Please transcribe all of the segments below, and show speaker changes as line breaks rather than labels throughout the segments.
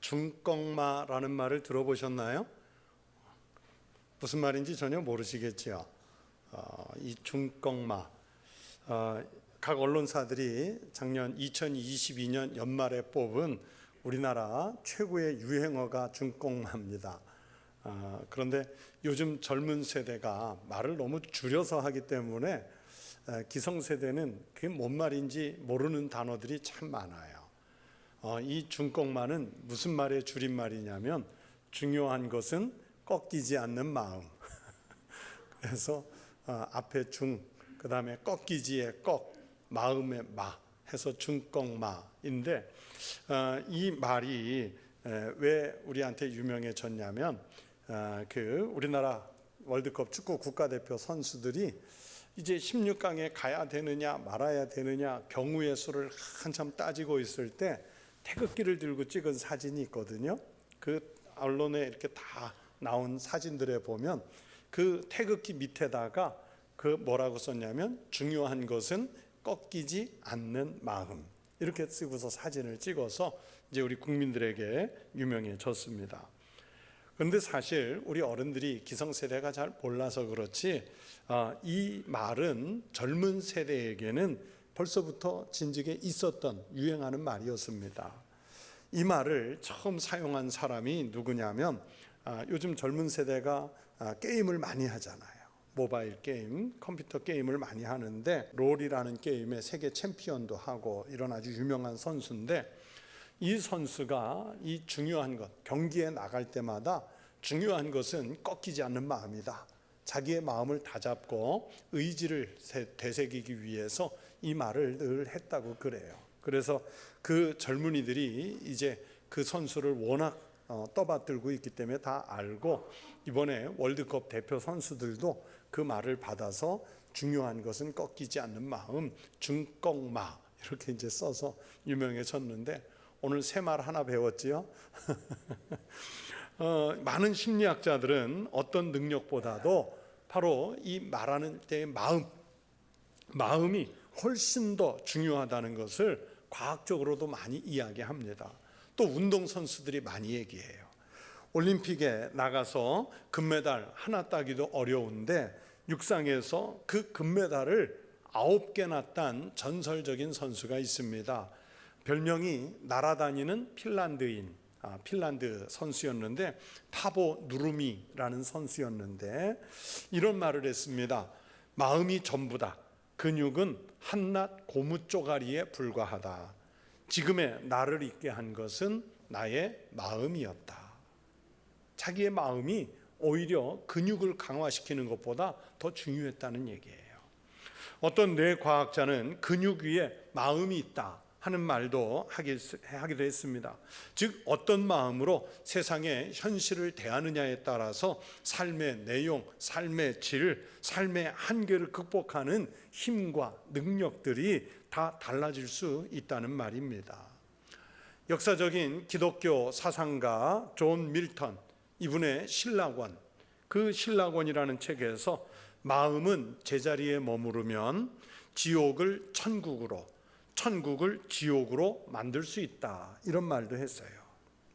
중꺽마라는 말을 들어보셨나요? 무슨 말인지 전혀 모르시겠지요. 이 중꺽마, 각 언론사들이 작년 2022년 연말에 뽑은 우리나라 최고의 유행어가 중꺽마입니다. 그런데 요즘 젊은 세대가 말을 너무 줄여서 하기 때문에 기성세대는 그게 뭔 말인지 모르는 단어들이 참 많아요. 이 중꺽마는 무슨 말의 줄임말이냐면 중요한 것은 꺾이지 않는 마음. 그래서 앞에 중, 그 다음에 꺾이지의 꺾, 마음의 마 해서 중꺽마인데, 이 말이 왜 우리한테 유명해졌냐면 그 우리나라 월드컵 축구 국가대표 선수들이 이제 16강에 가야 되느냐 말아야 되느냐 경우의 수를 한참 따지고 있을 때 태극기를 들고 찍은 사진이 있거든요. 그 언론에 이렇게 다 나온 사진들에 보면 그 태극기 밑에다가 그 뭐라고 썼냐면 중요한 것은 꺾이지 않는 마음, 이렇게 쓰고서 사진을 찍어서 이제 우리 국민들에게 유명해졌습니다. 그런데 사실 우리 어른들이 기성세대가 잘 몰라서 그렇지 이 말은 젊은 세대에게는 벌써부터 진즉에 있었던 유행하는 말이었습니다. 이 말을 처음 사용한 사람이 누구냐면 요즘 젊은 세대가 게임을 많이 하잖아요. 모바일 게임, 컴퓨터 게임을 많이 하는데 롤이라는 게임의 세계 챔피언도 하고 이런 아주 유명한 선수인데, 이 선수가 이 중요한 것, 경기에 나갈 때마다 중요한 것은 꺾이지 않는 마음이다. 자기의 마음을 다잡고 의지를 되새기기 위해서 이 말을 늘 했다고 그래요. 그래서 그 젊은이들이 이제 그 선수를 워낙 떠받들고 있기 때문에 다 알고 이번에 월드컵 대표 선수들도 그 말을 받아서 중요한 것은 꺾이지 않는 마음, 중꺽마 이렇게 이제 써서 유명해졌는데, 오늘 새 말 하나 배웠지요. 많은 심리학자들은 어떤 능력보다도 바로 이 말하는 때의 마음이 훨씬 더 중요하다는 것을 과학적으로도 많이 이야기합니다. 또 운동선수들이 많이 얘기해요. 올림픽에 나가서 금메달 하나 따기도 어려운데 육상에서 그 금메달을 9개나 딴 전설적인 선수가 있습니다. 별명이 날아다니는 핀란드인, 핀란드 선수였는데 파보 누르미라는 선수였는데 이런 말을 했습니다. 마음이 전부다. 근육은 한낱 고무 쪼가리에 불과하다. 지금의 나를 있게 한 것은 나의 마음이었다. 자기의 마음이 오히려 근육을 강화시키는 것보다 더 중요했다는 얘기예요. 어떤 뇌과학자는 근육 위에 마음이 있다 하는 말도 하기도 했습니다. 즉 어떤 마음으로 세상의 현실을 대하느냐에 따라서 삶의 내용, 삶의 질, 삶의 한계를 극복하는 힘과 능력들이 다 달라질 수 있다는 말입니다. 역사적인 기독교 사상가 존 밀턴, 이분의 신라권, 그 신라권이라는 책에서 마음은 제자리에 머무르면 지옥을 천국으로, 천국을 지옥으로 만들 수 있다, 이런 말도 했어요.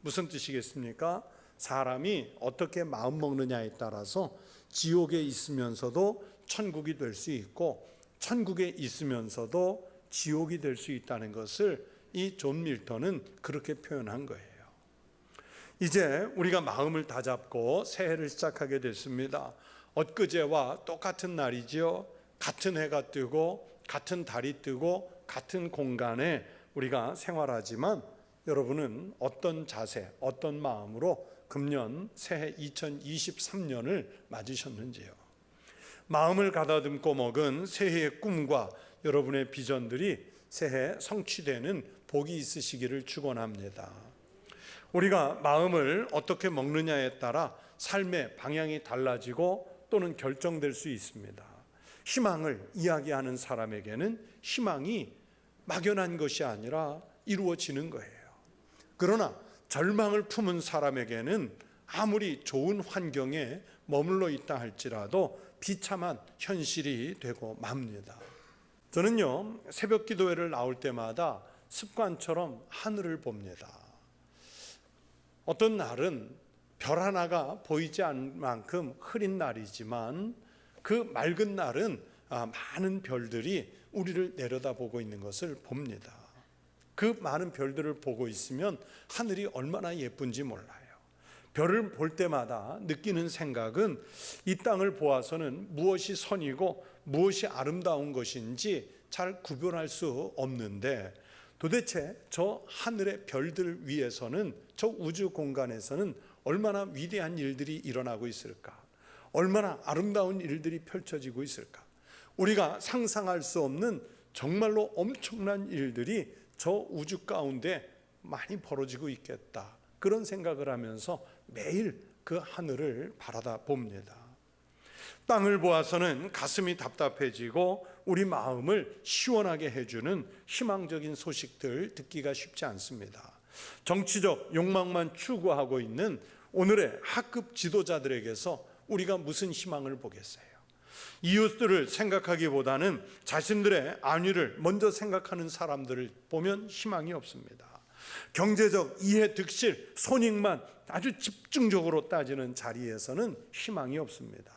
무슨 뜻이겠습니까? 사람이 어떻게 마음 먹느냐에 따라서 지옥에 있으면서도 천국이 될 수 있고 천국에 있으면서도 지옥이 될 수 있다는 것을 이 존 밀턴은 그렇게 표현한 거예요. 이제 우리가 마음을 다잡고 새해를 시작하게 됐습니다. 엊그제와 똑같은 날이지요. 같은 해가 뜨고 같은 달이 뜨고 같은 공간에 우리가 생활하지만 여러분은 어떤 자세, 어떤 마음으로 금년 새해 2023년을 맞으셨는지요? 마음을 가다듬고 먹은 새해의 꿈과 여러분의 비전들이 새해 성취되는 복이 있으시기를 축원합니다. 우리가 마음을 어떻게 먹느냐에 따라 삶의 방향이 달라지고 또는 결정될 수 있습니다. 희망을 이야기하는 사람에게는 희망이 막연한 것이 아니라 이루어지는 거예요. 그러나 절망을 품은 사람에게는 아무리 좋은 환경에 머물러 있다 할지라도 비참한 현실이 되고 맙니다. 저는요, 새벽 기도회를 나올 때마다 습관처럼 하늘을 봅니다. 어떤 날은 별 하나가 보이지 않을 만큼 흐린 날이지만 그 맑은 날은 많은 별들이 우리를 내려다보고 있는 것을 봅니다. 그 많은 별들을 보고 있으면 하늘이 얼마나 예쁜지 몰라요. 별을 볼 때마다 느끼는 생각은 이 땅을 보아서는 무엇이 선이고 무엇이 아름다운 것인지 잘 구별할 수 없는데, 도대체 저 하늘의 별들 위에서는, 저 우주 공간에서는 얼마나 위대한 일들이 일어나고 있을까? 얼마나 아름다운 일들이 펼쳐지고 있을까? 우리가 상상할 수 없는 정말로 엄청난 일들이 저 우주 가운데 많이 벌어지고 있겠다, 그런 생각을 하면서 매일 그 하늘을 바라다 봅니다. 땅을 보아서는 가슴이 답답해지고 우리 마음을 시원하게 해주는 희망적인 소식들 듣기가 쉽지 않습니다. 정치적 욕망만 추구하고 있는 오늘의 하급 지도자들에게서 우리가 무슨 희망을 보겠어요? 이웃들을 생각하기보다는 자신들의 안위를 먼저 생각하는 사람들을 보면 희망이 없습니다. 경제적 이해 득실, 손익만 아주 집중적으로 따지는 자리에서는 희망이 없습니다.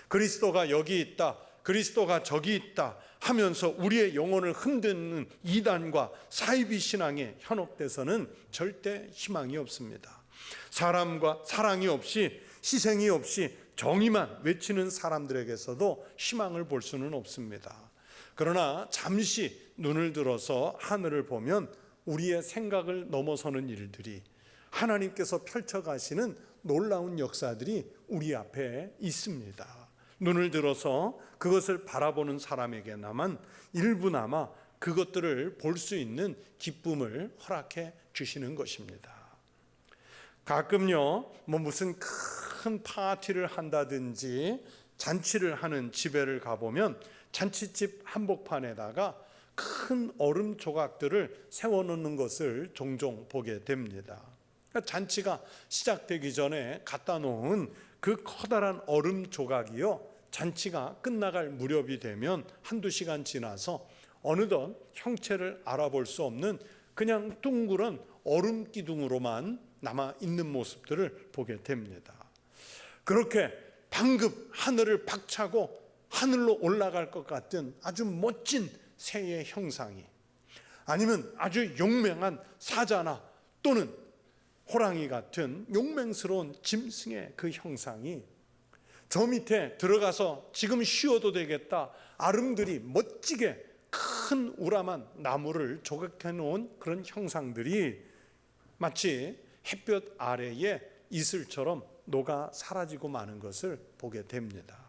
그리스도가 여기 있다, 그리스도가 저기 있다 하면서 우리의 영혼을 흔드는 이단과 사이비 신앙에 현혹돼서는 절대 희망이 없습니다. 사람과 사랑이 없이, 희생이 없이 정의만 외치는 사람들에게서도 희망을 볼 수는 없습니다. 그러나 잠시 눈을 들어서 하늘을 보면 우리의 생각을 넘어서는 일들이, 하나님께서 펼쳐가시는 놀라운 역사들이 우리 앞에 있습니다. 눈을 들어서 그것을 바라보는 사람에게나만 일부나마 그것들을 볼 수 있는 기쁨을 허락해 주시는 것입니다. 가끔요, 무슨 큰 파티를 한다든지 잔치를 하는 집에를 가보면 잔치집 한복판에다가 큰 얼음 조각들을 세워놓는 것을 종종 보게 됩니다. 잔치가 시작되기 전에 갖다 놓은 그 커다란 얼음 조각이요, 잔치가 끝나갈 무렵이 되면 한두 시간 지나서 어느덧 형체를 알아볼 수 없는 그냥 둥그런 얼음 기둥으로만 남아 있는 모습들을 보게 됩니다. 그렇게 방금 하늘을 박차고 하늘로 올라갈 것 같은 아주 멋진 새의 형상이, 아니면 아주 용맹한 사자나 또는 호랑이 같은 용맹스러운 짐승의 그 형상이 저 밑에 들어가서 지금 쉬어도 되겠다, 아름드리 멋지게 큰 우람한 나무를 조각해 놓은 그런 형상들이 마치 햇볕 아래에 이슬처럼 녹아 사라지고 마는 것을 보게 됩니다.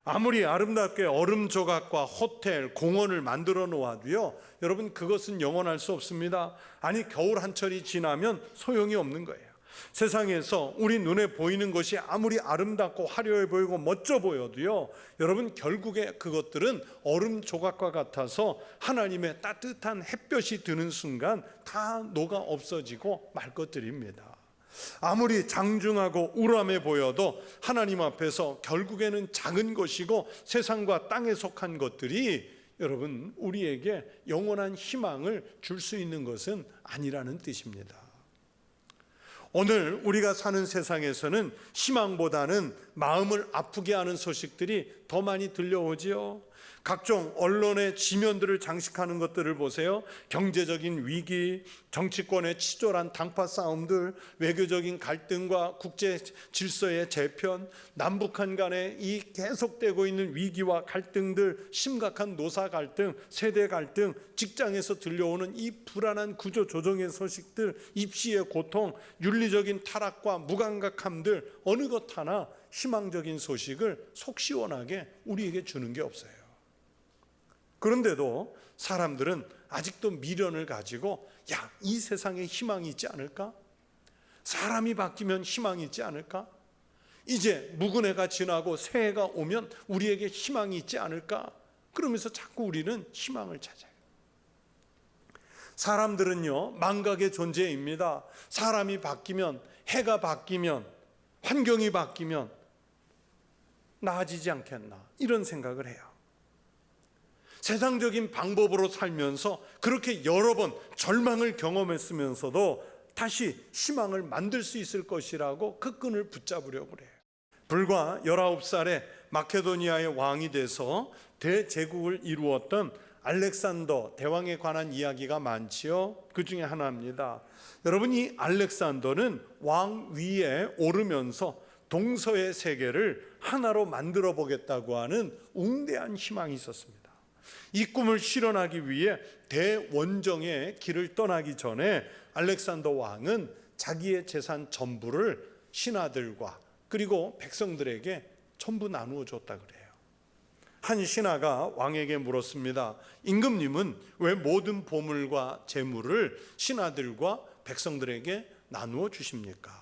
아무리 아름답게 얼음 조각과 호텔, 공원을 만들어 놓아도요, 여러분, 그것은 영원할 수 없습니다. 아니, 겨울 한철이 지나면 소용이 없는 거예요. 세상에서 우리 눈에 보이는 것이 아무리 아름답고 화려해 보이고 멋져 보여도요, 여러분, 결국에 그것들은 얼음 조각과 같아서 하나님의 따뜻한 햇볕이 드는 순간 다 녹아 없어지고 말 것들입니다. 아무리 장중하고 우람해 보여도 하나님 앞에서 결국에는 작은 것이고 세상과 땅에 속한 것들이 여러분, 우리에게 영원한 희망을 줄 수 있는 것은 아니라는 뜻입니다. 오늘 우리가 사는 세상에서는 희망보다는 마음을 아프게 하는 소식들이 더 많이 들려오지요. 각종 언론의 지면들을 장식하는 것들을 보세요. 경제적인 위기, 정치권의 치졸한 당파 싸움들, 외교적인 갈등과 국제 질서의 재편, 남북한 간의 이 계속되고 있는 위기와 갈등들, 심각한 노사 갈등, 세대 갈등, 직장에서 들려오는 이 불안한 구조 조정의 소식들, 입시의 고통, 윤리적인 타락과 무감각함들, 어느 것 하나 희망적인 소식을 속 시원하게 우리에게 주는 게 없어요. 그런데도 사람들은 아직도 미련을 가지고 이 세상에 희망이 있지 않을까? 사람이 바뀌면 희망이 있지 않을까? 이제 묵은 해가 지나고 새해가 오면 우리에게 희망이 있지 않을까? 그러면서 자꾸 우리는 희망을 찾아요. 사람들은요, 망각의 존재입니다. 사람이 바뀌면, 해가 바뀌면, 환경이 바뀌면 나아지지 않겠나, 이런 생각을 해요. 세상적인 방법으로 살면서 그렇게 여러 번 절망을 경험했으면서도 다시 희망을 만들 수 있을 것이라고 그 끈을 붙잡으려고 그래요. 불과 19살에 마케도니아의 왕이 돼서 대제국을 이루었던 알렉산더 대왕에 관한 이야기가 많지요. 그 중에 하나입니다. 여러분, 이 알렉산더는 왕 위에 오르면서 동서의 세계를 하나로 만들어 보겠다고 하는 웅대한 희망이 있었습니다. 이 꿈을 실현하기 위해 대원정의 길을 떠나기 전에 알렉산더 왕은 자기의 재산 전부를 신하들과 그리고 백성들에게 전부 나누어 줬다 그래요. 한 신하가 왕에게 물었습니다. 임금님은 왜 모든 보물과 재물을 신하들과 백성들에게 나누어 주십니까?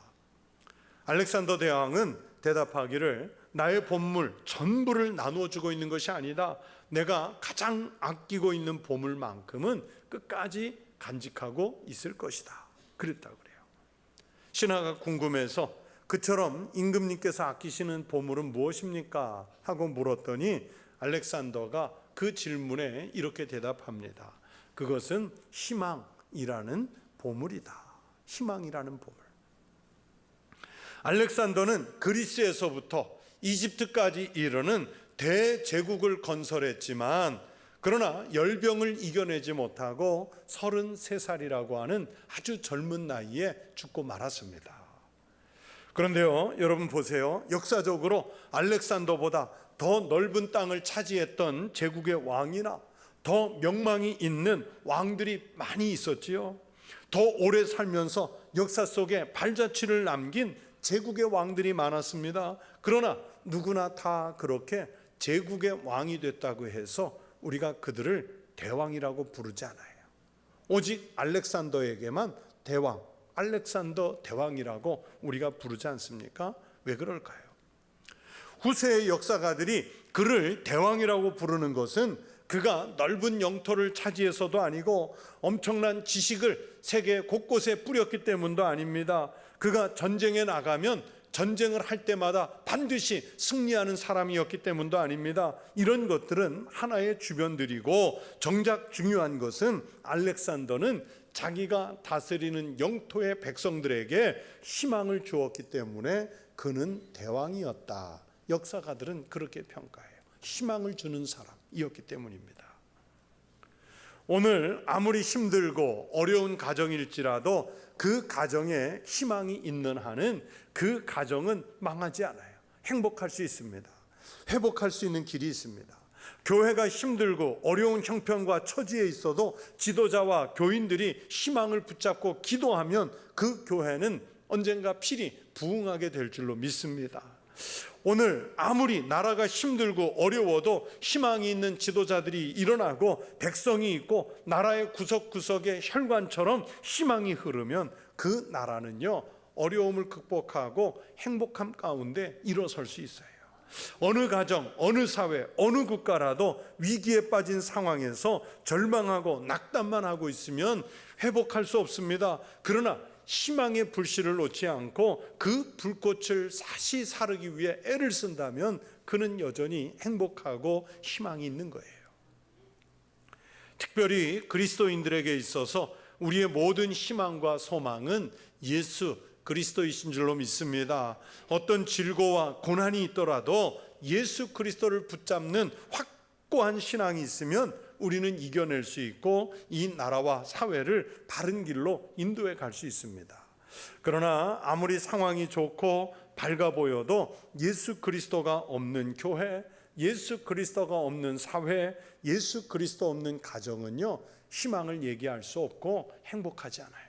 알렉산더 대왕은 대답하기를, 나의 보물 전부를 나누어 주고 있는 것이 아니다. 내가 가장 아끼고 있는 보물만큼은 끝까지 간직하고 있을 것이다. 그랬다고 그래요. 신하가 궁금해서 그처럼 임금님께서 아끼시는 보물은 무엇입니까? 하고 물었더니 알렉산더가 그 질문에 이렇게 대답합니다. 그것은 희망이라는 보물이다. 희망이라는 보물. 알렉산더는 그리스에서부터 이집트까지 이르는 대제국을 건설했지만 그러나 열병을 이겨내지 못하고 33살이라고 하는 아주 젊은 나이에 죽고 말았습니다. 그런데요, 여러분 보세요. 역사적으로 알렉산더보다 더 넓은 땅을 차지했던 제국의 왕이나 더 명망이 있는 왕들이 많이 있었지요. 더 오래 살면서 역사 속에 발자취를 남긴 제국의 왕들이 많았습니다. 그러나 누구나 다 그렇게 제국의 왕이 됐다고 해서 우리가 그들을 대왕이라고 부르지 않아요. 오직 알렉산더에게만 대왕, 알렉산더 대왕이라고 우리가 부르지 않습니까? 왜 그럴까요? 후세의 역사가들이 그를 대왕이라고 부르는 것은 그가 넓은 영토를 차지해서도 아니고 엄청난 지식을 세계 곳곳에 뿌렸기 때문도 아닙니다. 그가 전쟁에 나가면 전쟁을 할 때마다 반드시 승리하는 사람이었기 때문도 아닙니다. 이런 것들은 하나의 주변들이고 정작 중요한 것은 알렉산더는 자기가 다스리는 영토의 백성들에게 희망을 주었기 때문에 그는 대왕이었다. 역사가들은 그렇게 평가해요. 희망을 주는 사람이었기 때문입니다. 오늘 아무리 힘들고 어려운 가정일지라도 그 가정에 희망이 있는 한은 그 가정은 망하지 않아요. 행복할 수 있습니다. 회복할 수 있는 길이 있습니다. 교회가 힘들고 어려운 형편과 처지에 있어도 지도자와 교인들이 희망을 붙잡고 기도하면 그 교회는 언젠가 필히 부흥하게 될 줄로 믿습니다. 오늘 아무리 나라가 힘들고 어려워도 희망이 있는 지도자들이 일어나고 백성이 있고 나라의 구석구석에 혈관처럼 희망이 흐르면 그 나라는요, 어려움을 극복하고 행복함 가운데 일어설 수 있어요. 어느 가정, 어느 사회, 어느 국가라도 위기에 빠진 상황에서 절망하고 낙담만 하고 있으면 회복할 수 없습니다. 그러나 희망의 불씨를 놓지 않고 그 불꽃을 다시 사르기 위해 애를 쓴다면 그는 여전히 행복하고 희망이 있는 거예요. 특별히 그리스도인들에게 있어서 우리의 모든 희망과 소망은 예수 그리스도이신 줄로 믿습니다. 어떤 질고와 고난이 있더라도 예수 그리스도를 붙잡는 확고한 신앙이 있으면 우리는 이겨낼 수 있고 이 나라와 사회를 바른 길로 인도해 갈 수 있습니다. 그러나 아무리 상황이 좋고 밝아 보여도 예수 그리스도가 없는 교회, 예수 그리스도가 없는 사회, 예수 그리스도 없는 가정은요, 희망을 얘기할 수 없고 행복하지 않아요.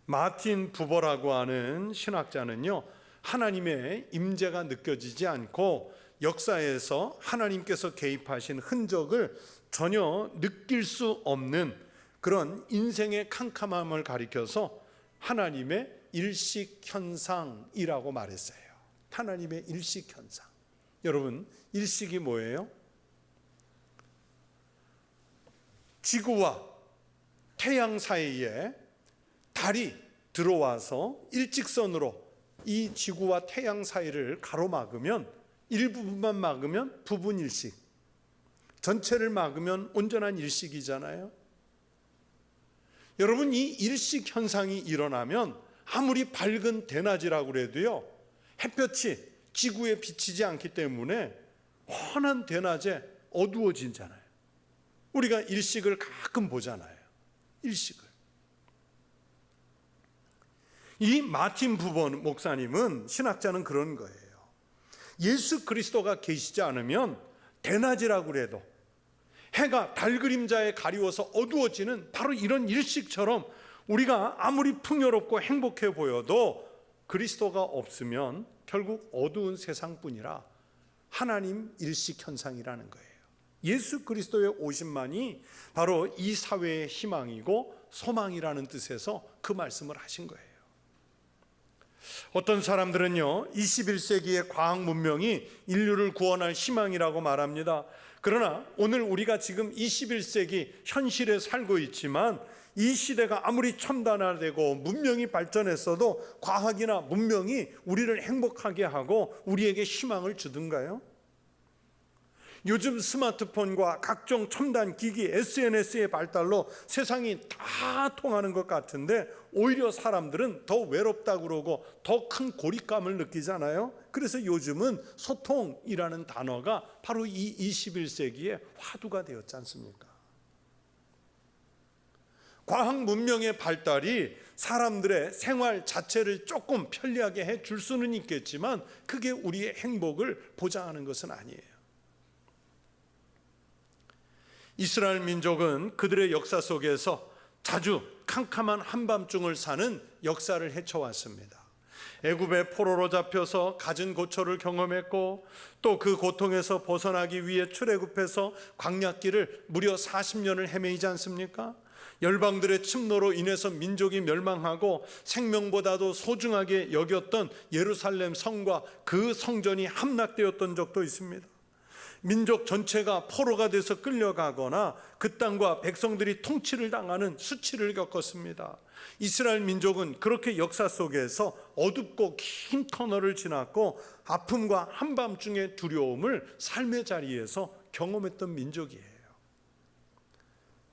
마틴 부버라고 하는 신학자는요, 하나님의 임재가 느껴지지 않고 역사에서 하나님께서 개입하신 흔적을 전혀 느낄 수 없는 그런 인생의 캄캄함을 가리켜서 하나님의 일식현상이라고 말했어요. 하나님의 일식현상. 여러분, 일식이 뭐예요? 지구와 태양 사이에 달이 들어와서 일직선으로 이 지구와 태양 사이를 가로막으면 일부분만 막으면 부분 일식, 전체를 막으면 온전한 일식이잖아요. 여러분, 이 일식 현상이 일어나면 아무리 밝은 대낮이라고 그래도요, 햇볕이 지구에 비치지 않기 때문에 환한 대낮에 어두워지잖아요. 우리가 일식을 가끔 보잖아요. 일식을. 이 마틴 부본 목사님은, 신학자는 그런 거예요. 예수 그리스도가 계시지 않으면 대낮이라고 그래도 해가 달 그림자에 가리워서 어두워지는 바로 이런 일식처럼 우리가 아무리 풍요롭고 행복해 보여도 그리스도가 없으면 결국 어두운 세상뿐이라 하나님 일식 현상이라는 거예요. 예수 그리스도의 오심만이 바로 이 사회의 희망이고 소망이라는 뜻에서 그 말씀을 하신 거예요. 어떤 사람들은요, 21세기의 과학 문명이 인류를 구원할 희망이라고 말합니다. 그러나 오늘 우리가 지금 21세기 현실에 살고 있지만 이 시대가 아무리 첨단화되고 문명이 발전했어도 과학이나 문명이 우리를 행복하게 하고 우리에게 희망을 주든가요? 요즘 스마트폰과 각종 첨단 기기, SNS의 발달로 세상이 다 통하는 것 같은데 오히려 사람들은 더 외롭다고 그러고 더 큰 고립감을 느끼잖아요. 그래서 요즘은 소통이라는 단어가 바로 이 21세기의 화두가 되었지 않습니까? 과학 문명의 발달이 사람들의 생활 자체를 조금 편리하게 해줄 수는 있겠지만 그게 우리의 행복을 보장하는 것은 아니에요. 이스라엘 민족은 그들의 역사 속에서 자주 캄캄한 한밤중을 사는 역사를 헤쳐왔습니다. 애굽의 포로로 잡혀서 갖은 고초를 경험했고 또 그 고통에서 벗어나기 위해 출애굽해서 광야길을 무려 40년을 헤매이지 않습니까? 열방들의 침노로 인해서 민족이 멸망하고 생명보다도 소중하게 여겼던 예루살렘 성과 그 성전이 함락되었던 적도 있습니다. 민족 전체가 포로가 돼서 끌려가거나 그 땅과 백성들이 통치를 당하는 수치를 겪었습니다. 이스라엘 민족은 그렇게 역사 속에서 어둡고 긴 터널을 지났고 아픔과 한밤중의 두려움을 삶의 자리에서 경험했던 민족이에요.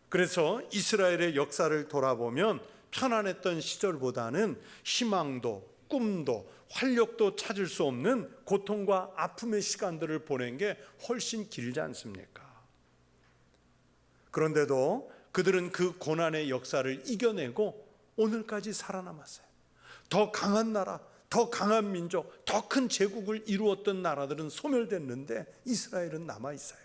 그래서 이스라엘의 역사를 돌아보면 편안했던 시절보다는 희망도 꿈도 활력도 찾을 수 없는 고통과 아픔의 시간들을 보낸 게 훨씬 길지 않습니까? 그런데도 그들은 그 고난의 역사를 이겨내고 오늘까지 살아남았어요. 더 강한 나라, 더 강한 민족, 더 큰 제국을 이루었던 나라들은 소멸됐는데 이스라엘은 남아있어요.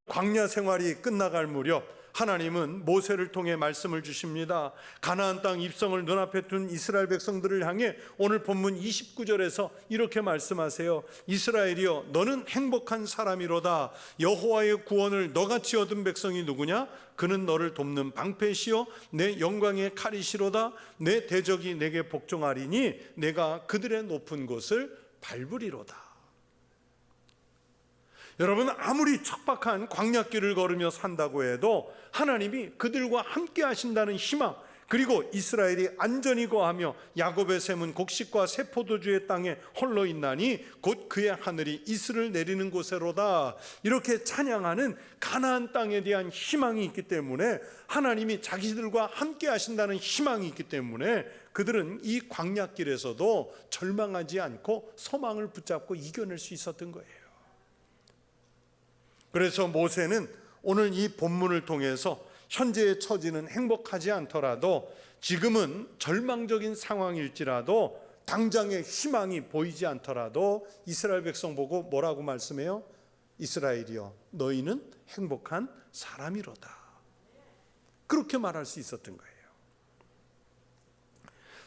광야 생활이 끝나갈 무렵 하나님은 모세를 통해 말씀을 주십니다. 가나안 땅 입성을 눈앞에 둔 이스라엘 백성들을 향해 오늘 본문 29절에서 이렇게 말씀하세요. 이스라엘이여, 너는 행복한 사람이로다. 여호와의 구원을 너같이 얻은 백성이 누구냐? 그는 너를 돕는 방패시요 내 영광의 칼이시로다. 내 대적이 내게 복종하리니 내가 그들의 높은 곳을 밟으리로다. 여러분, 아무리 척박한 광야길을 걸으며 산다고 해도 하나님이 그들과 함께 하신다는 희망, 그리고 이스라엘이 안전히 거하며 야곱의 샘은 곡식과 새 포도주의 땅에 홀로 있나니 곧 그의 하늘이 이슬을 내리는 곳에로다. 이렇게 찬양하는 가나안 땅에 대한 희망이 있기 때문에, 하나님이 자기들과 함께 하신다는 희망이 있기 때문에 그들은 이 광야길에서도 절망하지 않고 소망을 붙잡고 이겨낼 수 있었던 거예요. 그래서 모세는 오늘 이 본문을 통해서 현재의 처지는 행복하지 않더라도, 지금은 절망적인 상황일지라도, 당장의 희망이 보이지 않더라도 이스라엘 백성 보고 뭐라고 말씀해요? 이스라엘이여, 너희는 행복한 사람이로다. 그렇게 말할 수 있었던 거예요.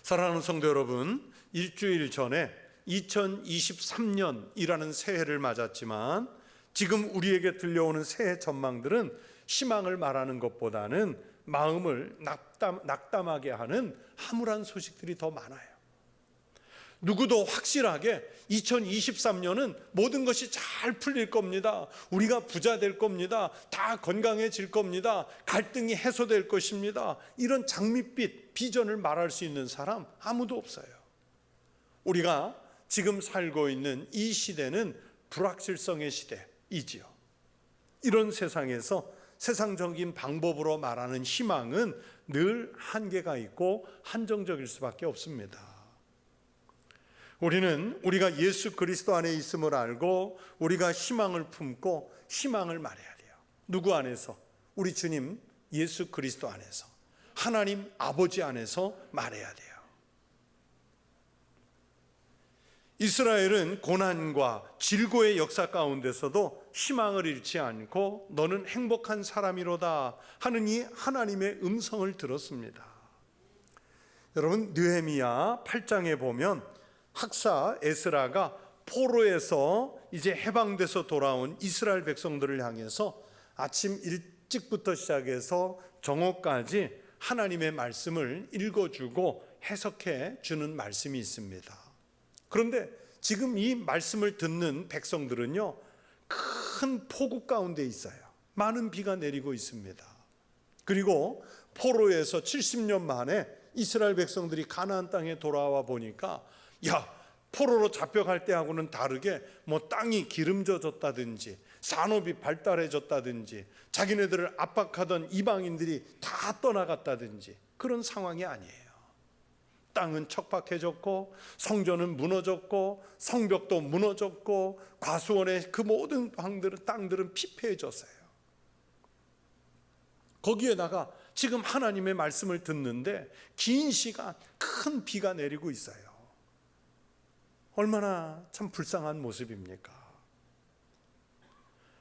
사랑하는 성도 여러분, 일주일 전에 2023년이라는 새해를 맞았지만 지금 우리에게 들려오는 새해 전망들은 희망을 말하는 것보다는 마음을 낙담하게 하는 암울한 소식들이 더 많아요. 누구도 확실하게 2023년은 모든 것이 잘 풀릴 겁니다. 우리가 부자 될 겁니다. 다 건강해질 겁니다. 갈등이 해소될 것입니다. 이런 장밋빛 비전을 말할 수 있는 사람 아무도 없어요. 우리가 지금 살고 있는 이 시대는 불확실성의 시대 이지요. 이런 세상에서 세상적인 방법으로 말하는 희망은 늘 한계가 있고 한정적일 수밖에 없습니다. 우리는 우리가 예수 그리스도 안에 있음을 알고 우리가 희망을 품고 희망을 말해야 돼요. 누구 안에서? 우리 주님 예수 그리스도 안에서, 하나님 아버지 안에서 말해야 돼요. 이스라엘은 고난과 질고의 역사 가운데서도 희망을 잃지 않고 너는 행복한 사람이로다 하는 이 하나님의 음성을 들었습니다. 여러분, 느헤미야 8장에 보면 학사 에스라가 포로에서 이제 해방돼서 돌아온 이스라엘 백성들을 향해서 아침 일찍부터 시작해서 정오까지 하나님의 말씀을 읽어주고 해석해 주는 말씀이 있습니다. 그런데 지금 이 말씀을 듣는 백성들은요, 큰 폭우 가운데 있어요. 많은 비가 내리고 있습니다. 그리고 포로에서 70년 만에 이스라엘 백성들이 가나안 땅에 돌아와 보니까, 야, 포로로 잡혀갈 때하고는 다르게 뭐 땅이 기름져졌다든지 산업이 발달해졌다든지 자기네들을 압박하던 이방인들이 다 떠나갔다든지 그런 상황이 아니에요. 땅은 척박해졌고 성전은 무너졌고 성벽도 무너졌고 과수원의 그 모든 땅들은 피폐해졌어요. 거기에다가 지금 하나님의 말씀을 듣는데 긴 시간 큰 비가 내리고 있어요. 얼마나 참 불쌍한 모습입니까?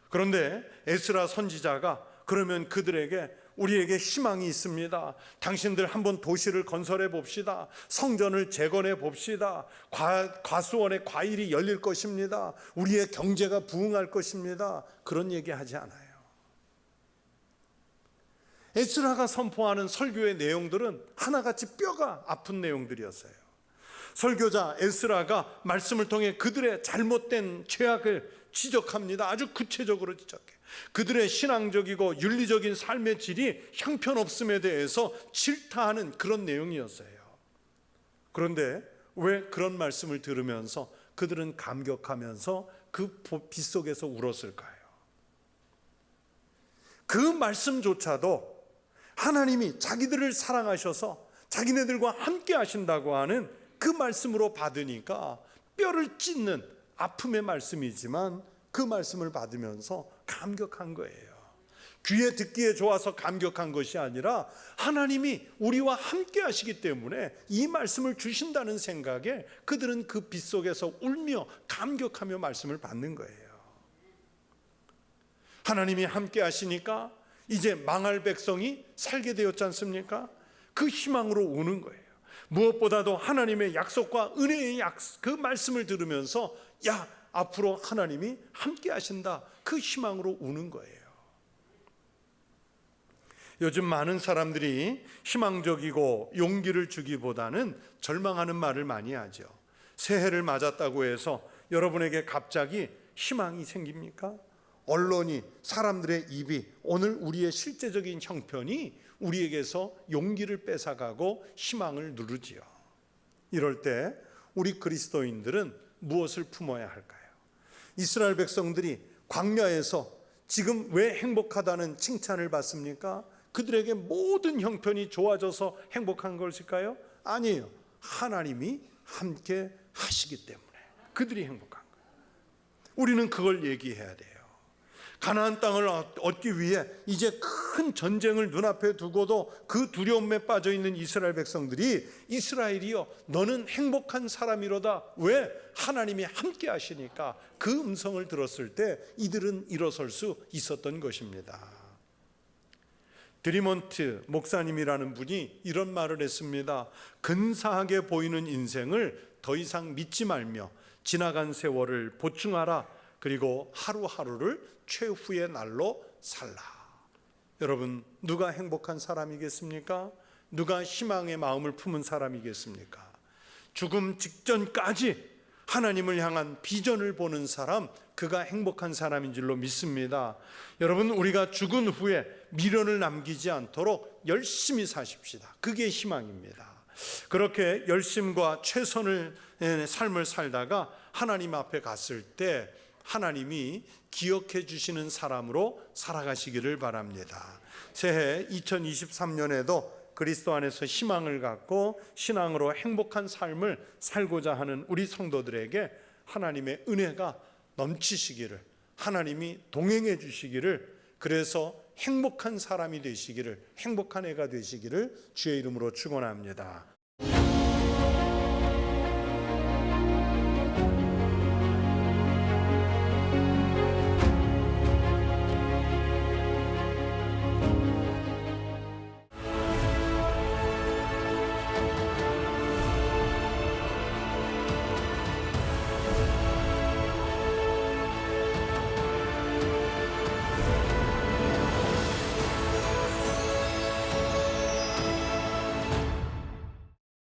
그런데 에스라 선지자가 그러면 그들에게 우리에게 희망이 있습니다. 당신들 한번 도시를 건설해 봅시다. 성전을 재건해 봅시다. 과수원의 과일이 열릴 것입니다. 우리의 경제가 부흥할 것입니다. 그런 얘기 하지 않아요. 에스라가 선포하는 설교의 내용들은 하나같이 뼈가 아픈 내용들이었어요. 설교자 에스라가 말씀을 통해 그들의 잘못된 죄악을 지적합니다. 아주 구체적으로 지적해요. 그들의 신앙적이고 윤리적인 삶의 질이 형편없음에 대해서 질타하는 그런 내용이었어요. 그런데 왜 그런 말씀을 들으면서 그들은 감격하면서 그 빗속에서 울었을까요? 그 말씀조차도 하나님이 자기들을 사랑하셔서 자기네들과 함께 하신다고 하는 그 말씀으로 받으니까 뼈를 찢는 아픔의 말씀이지만 그 말씀을 받으면서 감격한 거예요. 귀에 듣기에 좋아서 감격한 것이 아니라 하나님이 우리와 함께 하시기 때문에 이 말씀을 주신다는 생각에 그들은 그 빗속에서 울며 감격하며 말씀을 받는 거예요. 하나님이 함께 하시니까 이제 망할 백성이 살게 되었지 않습니까? 그 희망으로 우는 거예요. 무엇보다도 하나님의 약속과 은혜의 그 말씀을 들으면서 야, 앞으로 하나님이 함께 하신다, 그 희망으로 우는 거예요. 요즘 많은 사람들이 희망적이고 용기를 주기보다는 절망하는 말을 많이 하죠. 새해를 맞았다고 해서 여러분에게 갑자기 희망이 생깁니까? 언론이, 사람들의 입이, 오늘 우리의 실제적인 형편이 우리에게서 용기를 뺏어가고 희망을 누르지요. 이럴 때 우리 그리스도인들은 무엇을 품어야 할까요? 이스라엘 백성들이 광야에서 지금 왜 행복하다는 칭찬을 받습니까? 그들에게 모든 형편이 좋아져서 행복한 것일까요? 아니에요. 하나님이 함께 하시기 때문에 그들이 행복한 거예요. 우리는 그걸 얘기해야 돼요. 가나안 땅을 얻기 위해 이제 큰 전쟁을 눈앞에 두고도 그 두려움에 빠져 있는 이스라엘 백성들이 이스라엘이여 너는 행복한 사람이로다. 왜? 하나님이 함께 하시니까 그 음성을 들었을 때 이들은 일어설 수 있었던 것입니다. 드리먼트 목사님이라는 분이 이런 말을 했습니다. 근사하게 보이는 인생을 더 이상 믿지 말며 지나간 세월을 보충하라. 그리고 하루하루를 최후의 날로 살라. 여러분, 누가 행복한 사람이겠습니까? 누가 희망의 마음을 품은 사람이겠습니까? 죽음 직전까지 하나님을 향한 비전을 보는 사람, 그가 행복한 사람인 줄로 믿습니다. 여러분, 우리가 죽은 후에 미련을 남기지 않도록 열심히 사십시다. 그게 희망입니다. 그렇게 열심과 최선을 삶을 살다가 하나님 앞에 갔을 때 하나님이 기억해 주시는 사람으로 살아가시기를 바랍니다. 새해 2023년에도 그리스도 안에서 희망을 갖고 신앙으로 행복한 삶을 살고자 하는 우리 성도들에게 하나님의 은혜가 넘치시기를, 하나님이 동행해 주시기를, 그래서 행복한 사람이 되시기를, 행복한 해가 되시기를 주의 이름으로 축원합니다.